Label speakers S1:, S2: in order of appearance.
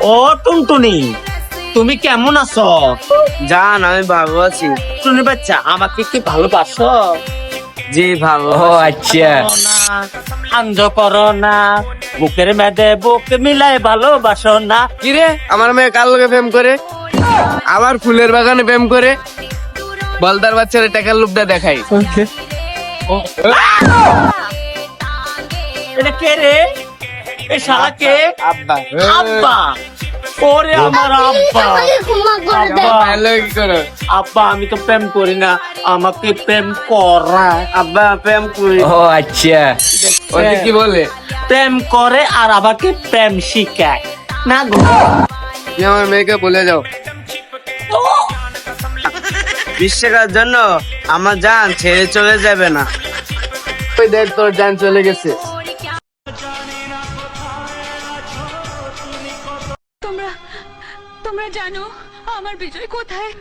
S1: ও টুনটুনি, তুমি কেমন আছো?
S2: জান আমি ভালো আছি।
S1: টুনি বাচ্চা, আমাকে কি ভালোবাসো?
S2: জি ভালো।
S3: ও আচ্ছা।
S1: আন্দ করো না, বুকের মেদে বুক মিলাই ভালোবাসো না।
S2: কি রে, আমার মেয়ে কার লোকে প্রেম করে? আবার ফুলের বাগানে প্রেম করে? বলদার বাচ্চারে টাকার লোভটা দেখাই।
S1: এটা কে রে? এ শালা কে?
S2: আব্বা।
S1: আব্বা। ওরে আমার আব্বা। আব্বা,
S2: কি করো?
S1: আব্বা আমি তো প্রেম করি না, আমাকে প্রেম করা।
S2: আব্বা প্রেম করি।
S3: ও আচ্ছা।
S2: ওকে কি বলে?
S1: প্রেম করে আর আমাকে প্রেম শিখায় না গো।
S2: তুমি আমার মেয়েকে বলে যাও, বিশ্বাসের জন্য আমার জান ছেড়ে চলে যাবে না। ওই দেখ তোর জান চলে গেছে।
S4: তোমরা তোমরা জানো আমার বিজয় কোথায়?